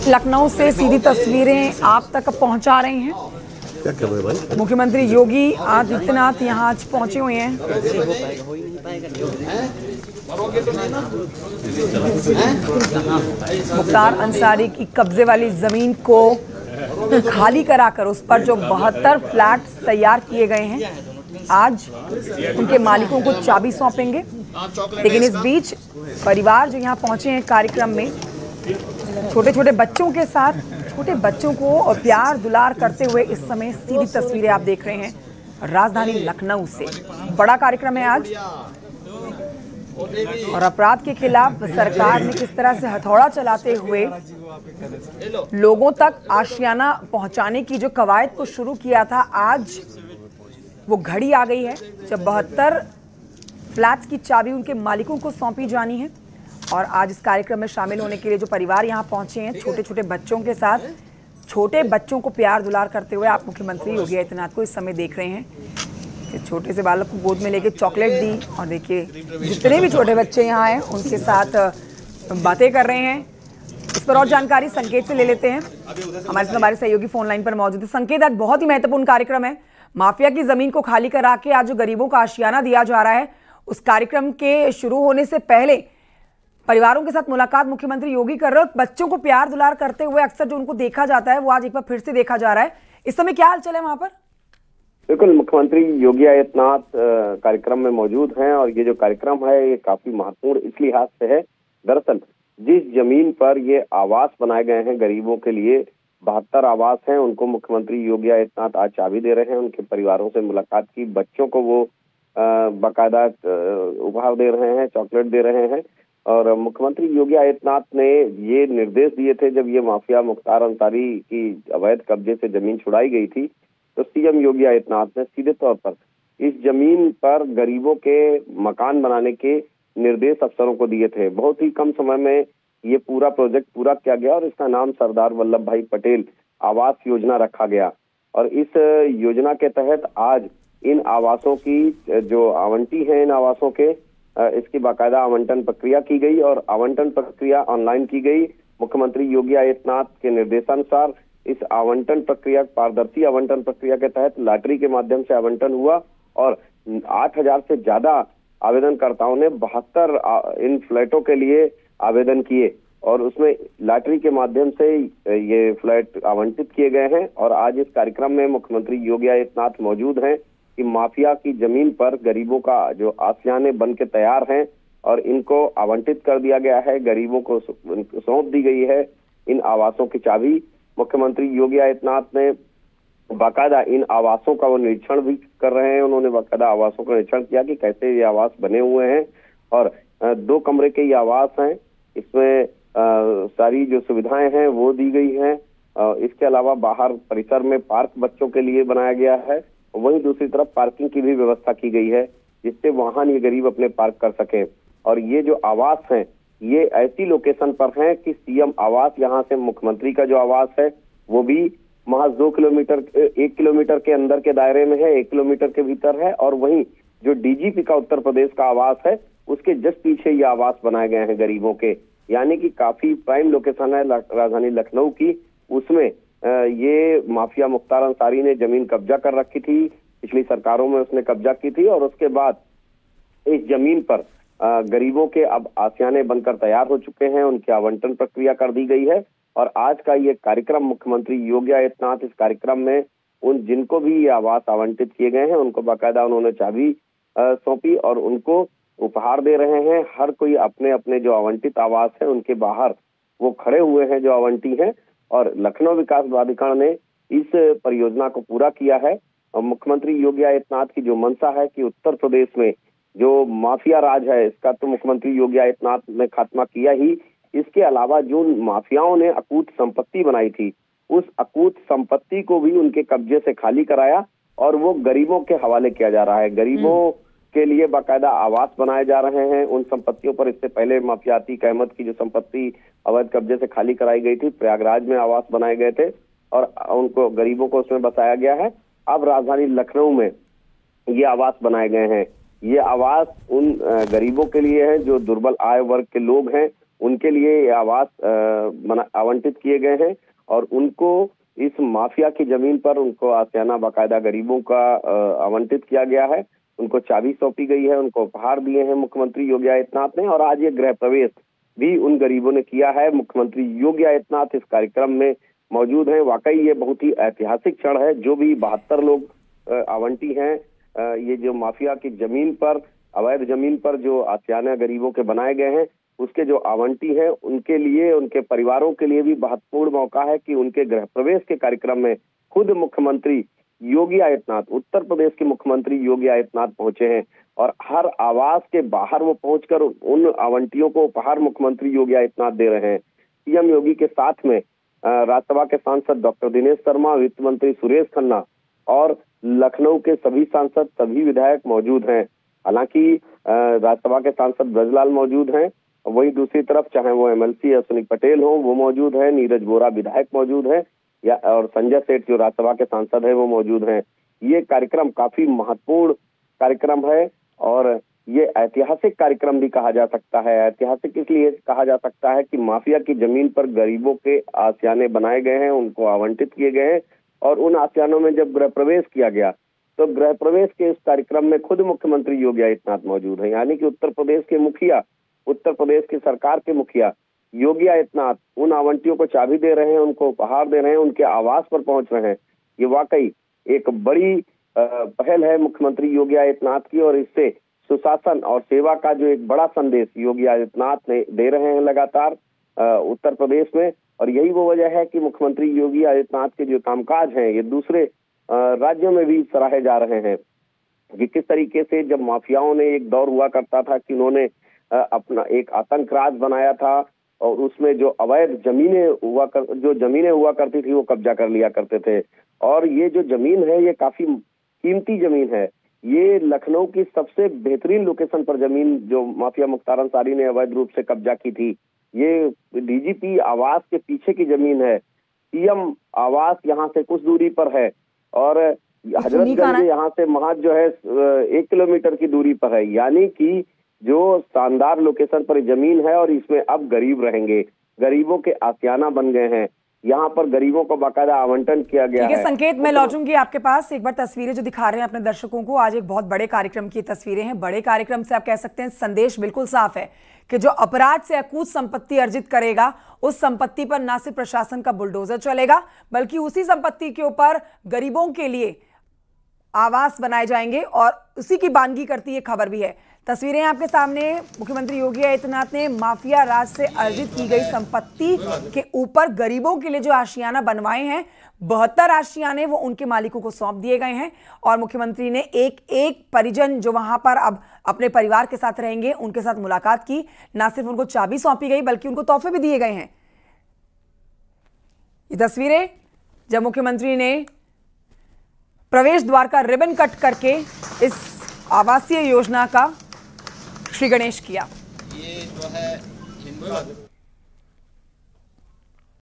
लखनऊ से सीधी तस्वीरें आप तक पहुंचा रहे हैं। क्या कर रहे हैं भाई? मुख्यमंत्री योगी आदित्यनाथ यहां आज पहुंचे हुए हैं। मुख्तार अंसारी की कब्जे वाली जमीन को खाली कराकर उस पर जो 72 फ्लैट्स तैयार किए गए हैं, आज उनके मालिकों को चाबी सौंपेंगे। लेकिन इस बीच परिवार जो यहाँ पहुंचे हैं कार्यक्रम में, छोटे छोटे बच्चों के साथ, छोटे बच्चों को और प्यार दुलार करते हुए इस समय सीधी तस्वीरें आप देख रहे हैं राजधानी लखनऊ से। बड़ा कार्यक्रम है आज और अपराध के खिलाफ सरकार ने किस तरह से हथौड़ा चलाते हुए लोगों तक आशियाना पहुंचाने की जो कवायद को शुरू किया था, आज वो घड़ी आ गई है जब 72 फ्लैट्स की चाबी उनके मालिकों को सौंपी जानी है। और आज इस कार्यक्रम में शामिल होने के लिए जो परिवार यहाँ पहुंचे हैं, छोटे छोटे बच्चों के साथ, छोटे बच्चों को प्यार दुलार करते हुए आप मुख्यमंत्री योगी आदित्यनाथ को इस समय देख रहे हैं कि छोटे से बालक को गोद में लेके चॉकलेट दी। और देखिए जितने भी छोटे बच्चे यहाँ हैं उनके साथ बातें कर रहे हैं। इस पर और जानकारी संकेत से ले लेते हैं। हमारे सहयोगी फोन लाइन पर मौजूद है। संकेत, आज बहुत ही महत्वपूर्ण कार्यक्रम है। माफिया की जमीन को खाली करा के आज जो गरीबों को आशियाना दिया जा रहा है, उस कार्यक्रम के शुरू होने से पहले परिवारों के साथ मुलाकात मुख्यमंत्री योगी कर रहे हो। बच्चों को प्यार दुलार करते हुए अक्सर जो उनको देखा जाता है, वो आज एक बार फिर से देखा जा रहा है। इस समय क्या हालचाल है वहां पर? बिल्कुल, मुख्यमंत्री योगी आदित्यनाथ कार्यक्रम में मौजूद हैं और ये जो कार्यक्रम है ये काफी महत्वपूर्ण इस लिहाज से है। दरअसल जिस जमीन पर ये आवास बनाए गए हैं गरीबों के लिए, 72 आवास हैं, उनको मुख्यमंत्री योगी आदित्यनाथ आज चाबी दे रहे हैं। उनके परिवारों से मुलाकात की, बच्चों को वो बाकायदा उपहार दे रहे हैं, चॉकलेट दे रहे हैं। और मुख्यमंत्री योगी आदित्यनाथ ने ये निर्देश दिए थे जब ये माफिया मुख्तार अंसारी की अवैध कब्जे से जमीन छुड़ाई गई थी, तो सीएम योगी आदित्यनाथ ने सीधे तौर पर इस जमीन पर गरीबों के मकान बनाने के निर्देश अफसरों को दिए थे। बहुत ही कम समय में ये पूरा प्रोजेक्ट पूरा किया गया और इसका नाम सरदार वल्लभ भाई पटेल आवास योजना रखा गया। और इस योजना के तहत आज इन आवासों की जो आवंटी है, इन आवासों के इसकी बाकायदा आवंटन प्रक्रिया की गई और आवंटन प्रक्रिया ऑनलाइन की गई। मुख्यमंत्री योगी आदित्यनाथ के निर्देशानुसार इस आवंटन प्रक्रिया, पारदर्शी आवंटन प्रक्रिया के तहत लॉटरी के माध्यम से आवंटन हुआ और 8000 से ज्यादा आवेदनकर्ताओं ने 72 इन फ्लैटों के लिए आवेदन किए और उसमें लॉटरी के माध्यम से ये फ्लैट आवंटित किए गए हैं। और आज इस कार्यक्रम में मुख्यमंत्री योगी आदित्यनाथ मौजूद हैं कि माफिया की जमीन पर गरीबों का जो आशियाने बन के तैयार हैं और इनको आवंटित कर दिया गया है, गरीबों को सौंप दी गई है इन आवासों की चाबी। मुख्यमंत्री योगी आदित्यनाथ ने बाकायदा इन आवासों का वो निरीक्षण भी कर रहे हैं। उन्होंने बाकायदा आवासों का निरीक्षण किया कि कैसे ये आवास बने हुए हैं और 2 कमरे के ये आवास हैं। इसमें सारी जो सुविधाएं हैं वो दी गई हैं। इसके अलावा बाहर परिसर में पार्क बच्चों के लिए बनाया गया है। वहीं दूसरी तरफ पार्किंग की भी व्यवस्था की गई है जिससे वाहन ये गरीब अपने पार्क कर सके। और ये जो आवास हैं ये ऐसी लोकेशन पर हैं कि सीएम आवास, यहाँ से मुख्यमंत्री का जो आवास है वो भी महज 1 किलोमीटर के अंदर के दायरे में है, 1 किलोमीटर के भीतर है। और वहीं जो डीजीपी का उत्तर प्रदेश का आवास है उसके जस्ट पीछे ये आवास बनाए गए हैं गरीबों के। यानी कि काफी प्राइम लोकेशन है राजधानी लखनऊ की। उसमें ये माफिया मुख्तार अंसारी ने जमीन कब्जा कर रखी थी, पिछली सरकारों में उसने कब्जा की थी और उसके बाद इस जमीन पर गरीबों के अब आशियाने बनकर तैयार हो चुके हैं, उनकी आवंटन प्रक्रिया कर दी गई है। और आज का ये कार्यक्रम, मुख्यमंत्री योगी आदित्यनाथ इस कार्यक्रम में उन जिनको भी ये आवास आवंटित किए गए हैं उनको बाकायदा उन्होंने चाबी सौंपी और उनको उपहार दे रहे हैं। हर कोई अपने अपने जो आवंटित आवास है उनके बाहर वो खड़े हुए हैं जो आवंटी हैं। और लखनऊ विकास प्राधिकरण ने इस परियोजना को पूरा किया है। और मुख्यमंत्री योगी आदित्यनाथ की जो मंशा है कि उत्तर प्रदेश में जो माफिया राज है इसका तो मुख्यमंत्री योगी आदित्यनाथ ने खात्मा किया ही, इसके अलावा जो माफियाओं ने अकूत संपत्ति बनाई थी उस अकूत संपत्ति को भी उनके कब्जे से खाली कराया और वो गरीबों के हवाले किया जा रहा है। गरीबों के लिए बाकायदा आवास बनाए जा रहे हैं उन संपत्तियों पर। इससे पहले माफिया अतीक अहमद की जो संपत्ति अवैध कब्जे से खाली कराई गई थी, प्रयागराज में आवास बनाए गए थे और उनको गरीबों को उसमें बसाया गया है। अब राजधानी लखनऊ में ये आवास बनाए गए हैं। ये आवास उन गरीबों के लिए है जो दुर्बल आय वर्ग के लोग हैं उनके लिए आवास आवंटित किए गए हैं और उनको इस माफिया की जमीन पर उनको आशियाना बाकायदा गरीबों का आवंटित किया गया है। उनको चाबी सौंपी गई है, उनको उपहार दिए हैं मुख्यमंत्री योगी आदित्यनाथ ने और आज ये गृह प्रवेश भी उन गरीबों ने किया है। मुख्यमंत्री योगी आदित्यनाथ इस कार्यक्रम में मौजूद हैं। वाकई ये बहुत ही ऐतिहासिक क्षण है। जो भी 72 लोग आवंटी हैं, ये जो माफिया की जमीन पर, अवैध जमीन पर जो आशियाना गरीबों के बनाए गए हैं, उसके जो आवंटी हैं उनके लिए, उनके परिवारों के लिए भी महत्वपूर्ण मौका है कि उनके गृह प्रवेश के कार्यक्रम में खुद मुख्यमंत्री योगी आदित्यनाथ, उत्तर प्रदेश के मुख्यमंत्री योगी आदित्यनाथ पहुंचे हैं और हर आवास के बाहर वो पहुंचकर उन आवंटियों को उपहार मुख्यमंत्री योगी आदित्यनाथ दे रहे हैं। सीएम योगी के साथ में राज्यसभा के सांसद डॉक्टर दिनेश शर्मा, वित्त मंत्री सुरेश खन्ना और लखनऊ के सभी सांसद, सभी विधायक मौजूद हैं। हालांकि राज्यसभा के सांसद ब्रजलाल मौजूद हैं, वही दूसरी तरफ चाहे वो एमएलसी अश्विनी पटेल हो वो मौजूद है, नीरज वोरा विधायक मौजूद है या और संजय सेठ जो राज्यसभा के सांसद है वो मौजूद हैं। ये कार्यक्रम काफी महत्वपूर्ण कार्यक्रम है और ये ऐतिहासिक कार्यक्रम भी कहा जा सकता है। ऐतिहासिक इसलिए कहा जा सकता है कि माफिया की जमीन पर गरीबों के आशियाने बनाए गए हैं, उनको आवंटित किए गए हैं और उन आशियानों में जब गृह प्रवेश किया गया तो गृह प्रवेश के इस कार्यक्रम में खुद मुख्यमंत्री योगी आदित्यनाथ मौजूद हैं। यानी कि उत्तर प्रदेश के मुखिया, उत्तर प्रदेश की सरकार के मुखिया योगी आदित्यनाथ उन आवंटियों को चाबी दे रहे हैं, उनको उपहार दे रहे हैं, उनके आवास पर पहुंच रहे हैं। ये वाकई एक बड़ी पहल है मुख्यमंत्री योगी आदित्यनाथ की और इससे सुशासन और सेवा का जो एक बड़ा संदेश योगी आदित्यनाथ ने दे रहे हैं लगातार उत्तर प्रदेश में। और यही वो वजह है कि मुख्यमंत्री योगी आदित्यनाथ के जो कामकाज हैं ये दूसरे राज्यों में भी सराहे जा रहे हैं कि किस तरीके से जब माफियाओं ने, एक दौर हुआ करता था कि उन्होंने अपना एक आतंक राज बनाया था और उसमें जो अवैध जमीनें हुआ करती थी वो कब्जा कर लिया करते थे। और ये जो जमीन है ये काफी कीमती जमीन है। ये लखनऊ की सबसे बेहतरीन लोकेशन पर जमीन जो माफिया मुख्तार अंसारी ने अवैध रूप से कब्जा की थी, ये डीजीपी आवास के पीछे की जमीन है। सीएम आवास यहाँ से कुछ दूरी पर है और हजरतगंज यहाँ से महज जो है 1 किलोमीटर की दूरी पर है। यानी कि जो शानदार लोकेशन पर जमीन है और इसमें अब गरीब रहेंगे, गरीबों के आशियाना बन गए हैं। यहाँ पर गरीबों को बाकायदा आवंटन किया गया है। संकेत, मैं लौटूंगी आपके पास। एक बार तस्वीरें जो दिखा रहे हैं अपने दर्शकों को, आज एक बहुत बड़े कार्यक्रम की तस्वीरें हैं। बड़े कार्यक्रम से आप कह सकते हैं संदेश बिल्कुल साफ है कि जो अपराध से अकूत संपत्ति अर्जित करेगा उस संपत्ति पर न सिर्फ प्रशासन का बुलडोजर चलेगा बल्कि उसी संपत्ति के ऊपर गरीबों के लिए आवास बनाए जाएंगे और उसी की बानगी करती ये खबर भी है। तस्वीरें आपके सामने। मुख्यमंत्री योगी आदित्यनाथ ने माफिया राज से अर्जित की गई संपत्ति के ऊपर गरीबों के लिए जो आशियाना बनवाए हैं, 72 आशियाने वो उनके मालिकों को सौंप दिए गए हैं और मुख्यमंत्री ने एक एक परिजन जो वहां पर अब अपने परिवार के साथ रहेंगे उनके साथ मुलाकात की। ना सिर्फ उनको चाबी सौंपी गई बल्कि उनको तोहफे भी दिए गए हैं। ये तस्वीरें जब मुख्यमंत्री ने प्रवेश द्वार का रिबन कट करके इस आवासीय योजना का श्री गणेश किया। ये जो है